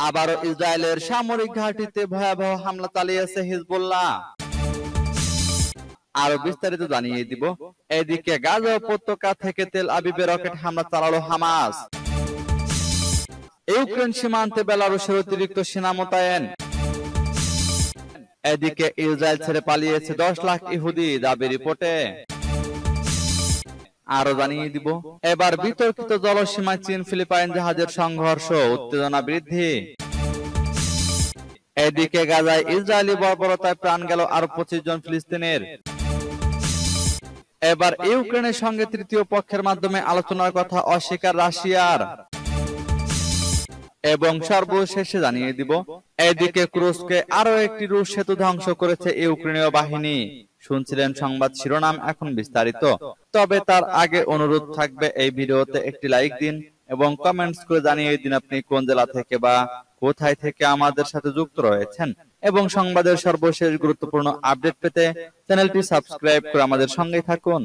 আবারও ইসরায়েলের সামরিক ঘাঁটিতে ভয়াবহ হামলা চালিয়েছে হিজবুল্লাহ। আরো বিস্তারিত জানিয়ে দিব। এদিকে গাজা উপত্যকা থেকে তেল আবিবে রকেট হামলা চালালো হামাস। ইউক্রেন সীমান্তে বেলারুশের অতিরিক্ত সেনা মোতায়েন। এদিকে ইসরায়েল ছেড়ে পালিয়েছে 10 লাখ ইহুদি, দাবি রিপোর্টে। আরো জানিয়ে দিব, এবার বিতর্কিত জলসীমায় চীন ফিলিপাইন জাহাজের সংঘর্ষ, উত্তেজনা বৃদ্ধি। এদিকে গাজায় ইসরায়েলি বর্বরতায় প্রাণ গেল আরো 25 জন ফিলিস্তিনের। এবার ইউক্রেনের সঙ্গে তৃতীয় পক্ষের মাধ্যমে আলোচনার কথা অস্বীকার রাশিয়ার। এবং সর্বশেষে জানিয়ে দিব, এদিকে ক্রুজকে আরো একটি রুশ সেতু ধ্বংস করেছে ইউক্রেনীয় বাহিনী। শুনছিলেন সংবাদ শিরোনাম, এখন বিস্তারিত। তবে তার আগে অনুরোধ থাকবে এই ভিডিওতে একটি লাইক দিন এবং কমেন্টস করে জানিয়ে দিন আপনি কোন জেলা থেকে বা কোথায় থেকে আমাদের সাথে যুক্ত রয়েছেন। এবং সংবাদের সর্বশেষ গুরুত্বপূর্ণ আপডেট পেতে চ্যানেলটি সাবস্ক্রাইব করে আমাদের সঙ্গেই থাকুন।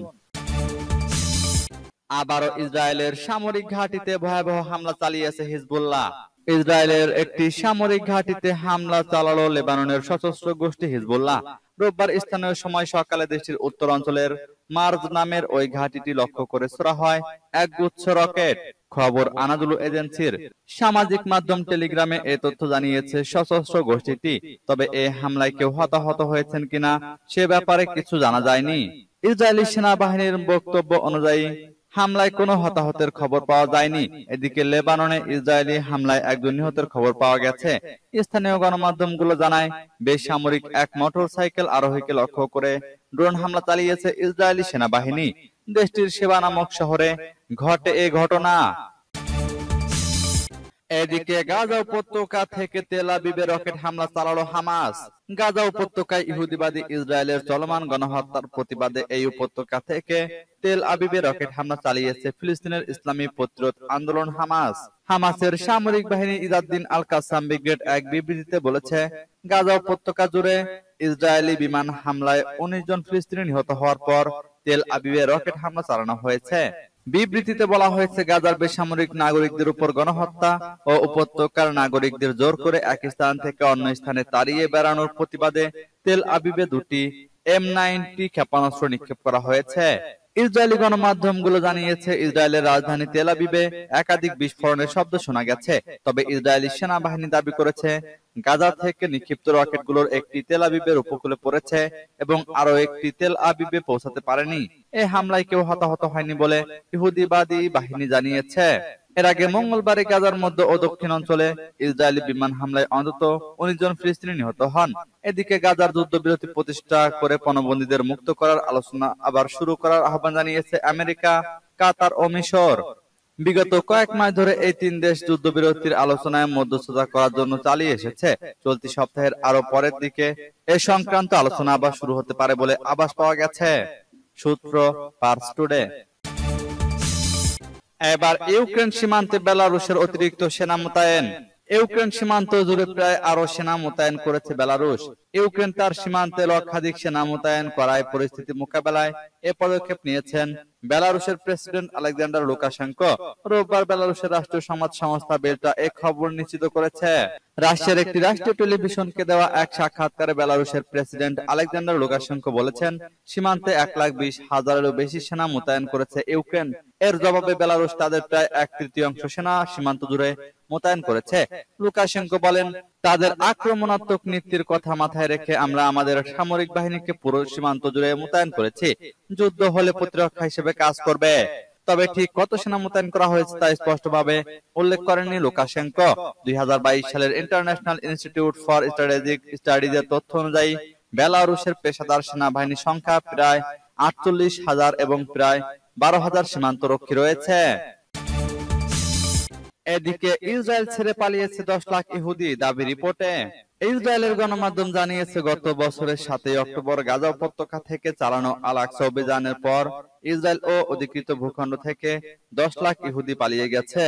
আবারও ইসরায়েলের সামরিক ঘাঁটিতে ভয়াবহ হামলা চালিয়েছে হিজবুল্লাহ। ইসরায়েলের একটি সামরিক ঘাঁটিতে হামলা চালালো লেবাননের সশস্ত্র গোষ্ঠী হিজবুল্লাহ। রোববার স্থানীয় সময় সকালে দেশটির উত্তর অঞ্চলের মার্জ নামের ওই ঘাঁটিটি লক্ষ্য করে ছোড়া হয় এক গুচ্ছ রকেট। খবর আনাদুলু এজেন্সির সামাজিক মাধ্যম টেলিগ্রামে এ তথ্য জানিয়েছে সশস্ত্র গোষ্ঠীটি। তবে এ হামলায় কেউ হতাহত হয়েছেন কিনা সে ব্যাপারে কিছু জানা যায়নি। ইসরায়েলি সেনাবাহিনীর বক্তব্য অনুযায়ী হামলায় কোনো হতাহতের খবর পাওয়া যায়নি। এদিকে লেবাননে ইসরায়েলি হামলায় একজন নিহতের খবর পাওয়া গেছে। স্থানীয় গণমাধ্যমগুলো জানায়, বেসামরিক এক মোটর সাইকেল আরোহীকে লক্ষ্য করে ড্রোন হামলা চালিয়েছে ইসরায়েলি সেনাবাহিনী। দেশটির সেবা নামক শহরে ঘটে এ ঘটনা। এদিকে গাজা উপত্যকা থেকে তেল আবিবে রকেট হামলা চালালো হামাস। গাজা উপত্যকায় ইহুদিবাদী ইসরায়েলের চলমান গণহত্যার প্রতিবাদে এই উপত্যকা থেকে তেল আবিবে রকেট হামলা চালিয়েছে ফিলিস্তিনের ইসলামী প্রতিরোধ আন্দোলন হামাস। হামাসের সামরিক বাহিনী ইজাদ্দিন আল কাসাম ব্রিগেড এক বিবৃতিতে বলেছে, গাজা উপত্যকা জুড়ে ইসরায়েলি বিমান হামলায় 19 জন ফিলিস্তিনি নিহত হওয়ার পর তেল আবিবে রকেট হামলা চালানো হয়েছে। বিবৃতিতে বলা হয়েছে, গাজার বেসামরিক নাগরিকদের উপর গণহত্যা ও উপত্যকার নাগরিকদের জোর করে এক স্থান থেকে অন্য স্থানে তাড়িয়ে বেড়ানোর প্রতিবাদে তেল আবিবে দুটি M90 ক্ষেপণাস্ত্র নিক্ষেপ করা হয়েছে। ইসরায়েলি গণমাধ্যমগুলো জানিয়েছে, ইসরায়েলের রাজধানী তেল আবিবে একাধিক বিস্ফোরণের শব্দ শোনা গেছে। তবে ইসরায়েলি সেনাবাহিনী দাবি করেছে, গাজা থেকে নিক্ষিপ্ত রকেটগুলোর একটি তেল আবিবের উপকূলে পড়েছে এবং আরো একটি তেল আবিবে পৌঁছাতে পারেনি। এই হামলায় কেউ হতাহত হয়নি বলে ইহুদিবাদী বাহিনী জানিয়েছে। এর আগে মঙ্গলবার গাজার মধ্য ও দক্ষিণ অঞ্চলে ইসরায়েলি বিমান হামলায় অন্তত 19 জন ফিলিস্তিনি নিহত হন। এদিকে গাজার যুদ্ধবিরতি প্রতিষ্ঠা করে পণবন্দীদের মুক্ত করার আলোচনা আবার শুরু করার আহ্বান জানিয়েছে আমেরিকা, কাতার ও মিশর। বিগত কয়েক মাস ধরে এই 3 দেশ যুদ্ধবিরতির আলোচনায় মধ্যস্থতা করার জন্য চালিয়ে এসেছে। চলতি সপ্তাহের আরো পরের দিকে এ সংক্রান্ত আলোচনা আবার শুরু হতে পারে বলে আভাস পাওয়া গেছে। সূত্র পার্স টুডে। এবার ইউক্রেন সীমান্তে বেলারুশের অতিরিক্ত সেনা মোতায়েন। ইউক্রেন সীমান্ত জুড়ে প্রায় আরো সেনা মোতায়েন করেছে বেলারুশ। ইউক্রেন তার সীমান্তে লক্ষাধিক সেনা মোতায়েন করায় পরিস্থিতি মোকাবেলায় এ পদক্ষেপ নিয়েছেন বেলারুশের প্রেসিডেন্ট আলেকজান্ডার লুকাশেঙ্কো। রোববার বেলারুশের রাষ্ট্রীয় সংবাদ সংস্থা বেল্টা এ খবর নিশ্চিত করেছে। রাশিয়ার একটি রাষ্ট্রীয় টেলিভিশনকে দেওয়া এক সাক্ষাৎকারে বেলারুশের প্রেসিডেন্ট আলেকজান্ডার লুকাশেঙ্কো বলেছেন, সীমান্তে 1,20,000-এরও বেশি সেনা মোতায়েন করেছে ইউক্রেন। এর জবাবে বেলারুশ তাদের প্রায় 1/3 সেনা সীমান্ত জুড়ে মোতায়েন করেছে। লুকাশেঙ্কো বলেন, তাদের আক্রমণাত্মক নীতির কথা মাথায় রেখে আমরা আমাদের সামরিক বাহিনীকে পুরো সীমান্ত জুড়ে মোতায়েন করেছি। যুদ্ধ হলে প্রতিরক্ষা হিসেবে কাজ করবে। তবে ঠিক কত সেনা মোতায়েন করা হয়েছে তা স্পষ্টভাবে উল্লেখ করেননি লুকাশেঙ্কো। 2022 সালের ইন্টারন্যাশনাল ইনস্টিটিউট ফর স্ট্র্যাটেজিক স্টাডিজের তথ্য অনুযায়ী বেলারুশের পেশাদার সেনাবাহিনীর সংখ্যা প্রায় 48,000 এবং প্রায় 12,000 সীমান্তরক্ষী রয়েছে। এদিকে ইসরায়েল ছেড়ে পালিয়েছে 10 লাখ ইহুদি, দাবি রিপোর্টে। ইসরায়েলের গণমাধ্যম জানিয়েছে, গত বছরের 7 অক্টোবর গাজা উপত্যকা থেকে চালানো আল-আকসা অভিযানের পর ইসরায়েল ও অধিকৃত ভূখণ্ড থেকে 10 লাখ ইহুদি পালিয়ে গেছে।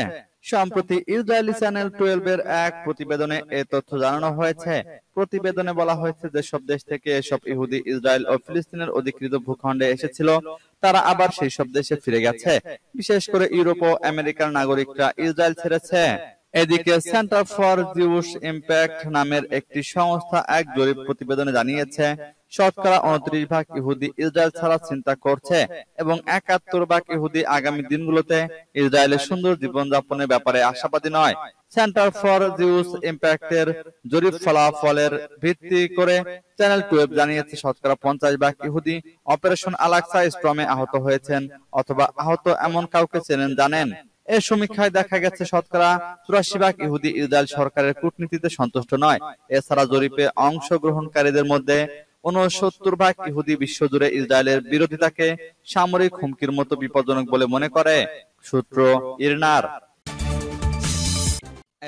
সম্প্রতি ইসরায়েলি চ্যানেল 12 এর এক প্রতিবেদনে এ তথ্য জানানো হয়েছে। প্রতিবেদনে বলা হয়েছে, যেসব দেশ থেকে এসব ইহুদি ইসরায়েল ও ফিলিস্তিনের অধিকৃত ভূখণ্ডে এসেছিল তারা আবার সেই সব দেশে ফিরে গেছে। বিশেষ করে ইউরোপ ও আমেরিকার নাগরিকরা ইসরায়েল ছেড়েছে। এদিকে সেন্টার ফর জিউস ইম্প্যাক্ট নামের একটি সংস্থা এক জরিপ প্রতিবেদনে জানিয়েছে, শতকরা 29% ইহুদি ইসরায়েল ছাড়া চিন্তা করছে এবং 71% ইহুদি আগামী দিনগুলোতে ইসরায়েলের সুন্দর জীবনযাপনের ব্যাপারে আশাবাদী নয়। সেন্টার ফর জিউস ইম্প্যাক্টের জরিপ ফলাফলের ভিত্তি করে চ্যানেল 12 জানিয়েছে, শতকরা 50% ইহুদি অপারেশন আল-আকসা স্টর্মে আহত হয়েছেন অথবা আহত এমন কাউকে জানেন। এই সমীক্ষায় দেখা গেছে, শতকরা 84% ইহুদি ইসরায়েল সরকারের কূটনীতিতে সন্তুষ্ট নয়। এছাড়া জরিপে অংশগ্রহণকারীদের মধ্যে 69% ইহুদি বিশ্বজুড়ে ইসরায়েলের বিরোধিতাকে সামরিক হুমকির মতো বিপজ্জনক বলে মনে করে। সূত্র ইরনার।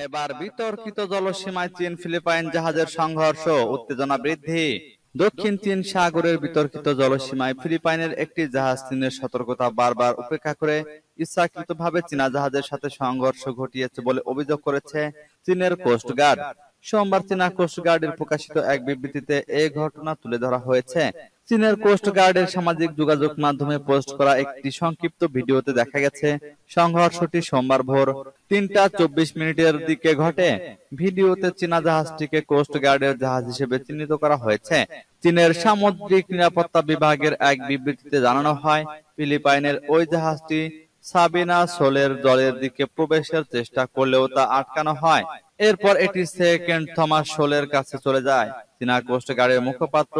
এবার বিতর্কিত জলসীমায় চীন ফিলিপাইন জাহাজের সংঘর্ষ, উত্তেজনা বৃদ্ধি। দক্ষিণ চীন সাগরের বিতর্কিত জলসীমায় ফিলিপাইনের একটি জাহাজ চীনের সতর্কতা বারবার উপেক্ষা করে ইচ্ছাকৃতভাবে চীনা জাহাজের সাথে সংঘর্ষ ঘটিয়েছে বলে অভিযোগ করেছে চীনের কোস্টগার্ড। সোমবার চীনা কোস্টগার্ডের প্রকাশিত এক বিবৃতিতে এই ঘটনা তুলে ধরা হয়েছে। চীনের কোস্টগার্ডের সামাজিক যোগাযোগ মাধ্যমে পোস্ট করা একটি সংক্ষিপ্ত ভিডিওতে দেখা গেছে, সংঘর্ষটি সোমবার ভোর 3:24 দিকে ঘটে। ভিডিওতে চীনা জাহাজটিকে কোস্টগার্ডের জাহাজ হিসেবে চিহ্নিত করা হয়েছে। চীনের সামুদ্রিক নিরাপত্তা বিভাগের এক বিবৃতিতে জানানো হয়, ফিলিপাইনের ওই জাহাজটি সাবিনা শোলের জলের দিকে প্রবেশের চেষ্টা করলেও তা আটকানো হয়। এরপর এটি সেকেন্ড থমাস শোলের কাছে চলে যায়। চীনা কোস্টগার্ডের মুখপাত্র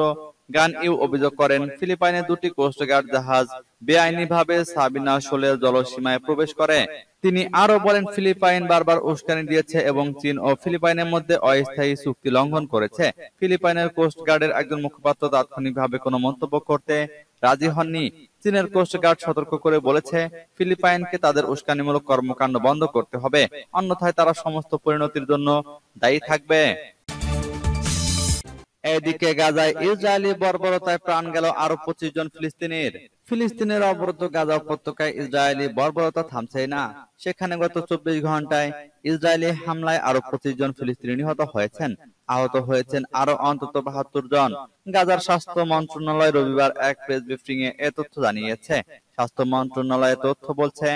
গান ইউ অভিযোগ করেন, ফিলিপাইনের দুটি কোস্টগার্ড জাহাজ বেআইনিভাবে সাবিনা শোলের জলসীমায় প্রবেশ করে। তিনি আরো বলেন, ফিলিপাইন বারবার উস্কানি দিয়েছে এবং চীন ও ফিলিপাইনের মধ্যে অস্থায়ী চুক্তি লঙ্ঘন করেছে। ফিলিপাইনের কোস্টগার্ডের একজন মুখপাত্র তাৎক্ষণিকভাবে কোনো মন্তব্য করতে রাজি হননি। চীনের কোস্টগার্ড সতর্ক করে বলেছে, ফিলিপাইনকে তাদের উস্কানিমূলক কর্মকাণ্ড বন্ধ করতে হবে, অন্যথায় তারা সমস্ত পরিণতির জন্য দায়ী থাকবে। এদিকে গাজায় ইসরায়েলি বর্বরতায় প্রাণ গেল আরো 25 জন ফিলিস্তিনির। ফিলিস্তিনের অবরুদ্ধ গাজা উপত্যকায় ইসরায়েলি বর্বরতা থামছে না। সেখানে গত 24 ঘন্টায় ইসরায়েলি হামলায় আরো 25 জন ফিলিস্তিনি নিহত হয়েছেন। আহত হয়েছেন আরো অন্তত 72 জন। গাজার স্বাস্থ্য মন্ত্রণালয় রবিবার এক প্রেস ব্রিফিং এ তথ্য জানিয়েছে। স্বাস্থ্য মন্ত্রণালয়ের তথ্য বলছে,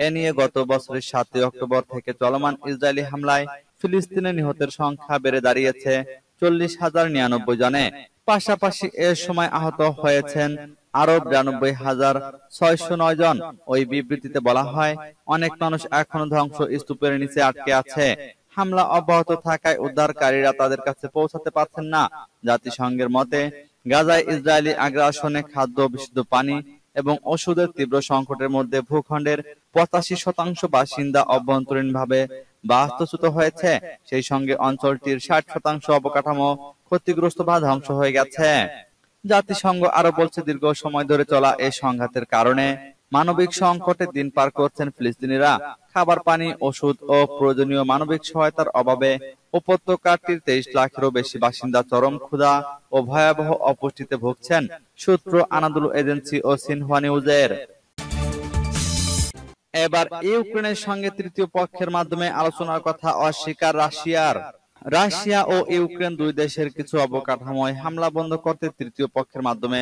এ নিয়ে গত বছরের 7 অক্টোবর থেকে চলমান ইসরায়েলি হামলায় ফিলিস্তিনে নিহতের সংখ্যা বেড়ে দাঁড়িয়েছে 40,099 জনে। পাশাপাশি এর সময় আহত হয়েছেন আরো 92,609 জন। ওই বিবৃতিতে বলা হয়, অনেক মানুষ এখনো ধ্বংস স্তূপের নিচে আটকে আছে। হামলা অব্যাহত থাকায় উদ্ধারকারীরা তাদের কাছে পৌঁছাতে পারছেন না। জাতিসংঘের মতে, গাজায় ইসরায়েলি আগ্রাসনে খাদ্য, বিশুদ্ধ পানি এবং ওষুধের তীব্র সংকটের মধ্যে ভূখণ্ডের 85% বাসিন্দা অভ্যন্তরীণভাবে বাস্তুচ্যুত হয়েছে। সেই সঙ্গে অঞ্চলটির 60% অবকাঠামো ক্ষতিগ্রস্ত বা ধ্বংস হয়ে গেছে। জাতিসংঘ আরো বলছে, দীর্ঘ সময় ধরে চলা এই সংঘাতের কারণে মানবিক সংকটে দিন পার করছেন ফিলিস্তিনিরা। খাবার, পানি, ওষুধ ও প্রয়োজনীয় মানবিক সহায়তার অভাবে উপত্যকাটির 23 লাখেরও বেশি বাসিন্দা চরম ক্ষুধা ও ভয়াবহ অপুষ্টিতে ভুগছেন। সূত্র আনাদুলু এজেন্সি ও সিনহুয়া নিউজের। এবার ইউক্রেনের সঙ্গে তৃতীয় পক্ষের মাধ্যমে আলোচনার কথা অস্বীকার রাশিয়ার। রাশিয়া ও ইউক্রেন দুই দেশের কিছু অবকাঠামোয় হামলা বন্ধ করতে তৃতীয় পক্ষের মাধ্যমে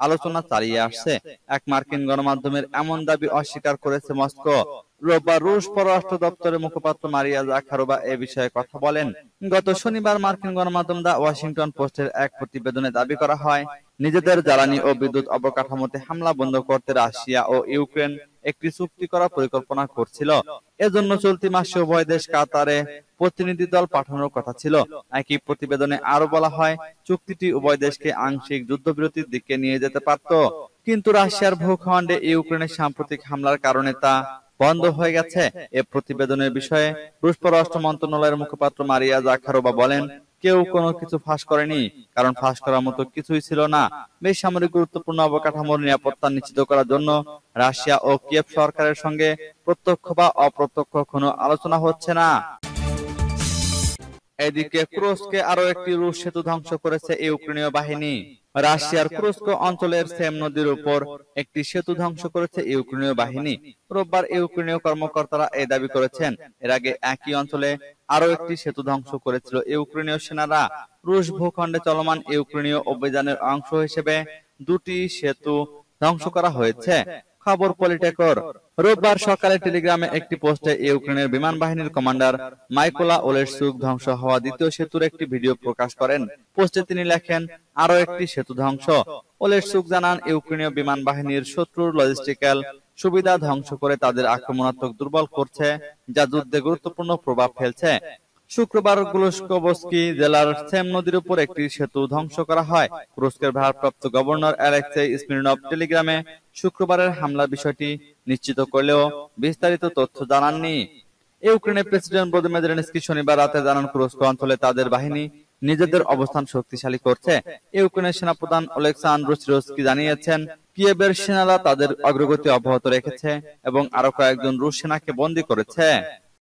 আলোচনা চালিয়ে আসছে। এক মার্কিন গণমাধ্যমের এমন দাবি অস্বীকার করেছে মস্কো। রোববার রুশ পররাষ্ট্র দপ্তরের মুখপাত্র মারিয়া জাখারোভা এ বিষয়ে কথা বলেন। গত শনিবার মার্কিন গণমাধ্যম দ্য ওয়াশিংটন পোস্টের এক প্রতিবেদনে দাবি করা হয়, নিজেদের জ্বালানি ও বিদ্যুৎ অবকাঠামোতে হামলা বন্ধ করতে রাশিয়া ও ইউক্রেন একটি চুক্তি করার পরিকল্পনা করছিল। এজন্য চলতি মাসে উভয় দেশ কাতারে প্রতিনিধি দল পাঠানোর কথা ছিল। একই প্রতিবেদনে আরো বলা হয়, চুক্তিটি উভয় দেশকে আংশিক যুদ্ধবিরতির দিকে নিয়ে যেতে পারত, কিন্তু রাশিয়ার ভূখণ্ডে ইউক্রেনের সাম্প্রতিক হামলার কারণে তা বন্ধ হয়ে গেছে। এ প্রতিবেদনের বিষয়ে রুশ পররাষ্ট্র মন্ত্রণালয়ের মুখপাত্র মারিয়া জাখারোভা বলেন, কেউ কোনো কিছু ফাঁস করেনি, কারণ ফাঁস করার মতো কিছুই ছিল না। বেসামরিক গুরুত্বপূর্ণ অবকাঠামোর নিরাপত্তা নিশ্চিত করার জন্য রাশিয়া ও কিয়েভ সরকারের সঙ্গে প্রত্যক্ষ বা অপ্রত্যক্ষ কোনো আলোচনা হচ্ছে না। এদিকে কুরস্কে আরো একটি রুশ সেতু ধ্বংস করেছে ইউক্রেনীয় বাহিনী। রাশিয়ার কুরস্ক অঞ্চলের সেম নদীর উপর একটি সেতু ধ্বংস করেছে ইউক্রেনীয় বাহিনী। রোববার ইউক্রেনীয় কর্মকর্তারা এই দাবি করেছেন। এর আগে একই অঞ্চলে আরো একটি সেতু ধ্বংস করেছিল ইউক্রেনীয় সেনারা। রুশ ভূখণ্ডে চলমান ইউক্রেনীয় অভিযানের অংশ হিসেবে দুটি সেতু ধ্বংস করা হয়েছে। খবর পলিটেকর। রোববার সকালে টেলিগ্রামে একটি পোস্টে ইউক্রেনের বিমান বাহিনীর কমান্ডার মাইকোলা ওলেশচুক ধ্বংস হওয়া দ্বিতীয় সেতুর একটি ভিডিও প্রকাশ করেন। পোস্টে তিনি লেখেন, আরও একটি সেতু ধ্বংস। ওলেশচুক জানান, ইউক্রেনীয় বিমান বাহিনীর শত্রুর লজিস্টিক্যাল সুবিধা ধ্বংস করে তাদের আক্রমণাত্মক দুর্বল করছে, যা যুদ্ধে গুরুত্বপূর্ণ প্রভাব ফেলছে। শুক্রবার গ্লুস্কোভস্কি জেলার সেম নদীর উপর একটি সেতু ধ্বংস করা হয়। তুরস্কের ভারপ্রাপ্ত গভর্নর অ্যালেক্সেই স্মিরনভ টেলিগ্রামে শুক্রবারের হামলার বিষয়টি নিশ্চিত করলেও বিস্তারিত তথ্য জানাননি। ইউক্রেনের প্রেসিডেন্ট ভলোদিমির জেলেনস্কি শনিবার রাতে জানান, তুরস্ক অঞ্চলে তাদের বাহিনী নিজেদের অবস্থান শক্তিশালী করছে। ইউক্রেনের সেনাপ্রধান ওলেক্সান্দ্র সিরস্কি জানিয়েছেন, কিয়েভের সেনারা তাদের অগ্রগতি অব্যাহত রেখেছে এবং আরো কয়েকজন রুশ সেনাকে বন্দী করেছে।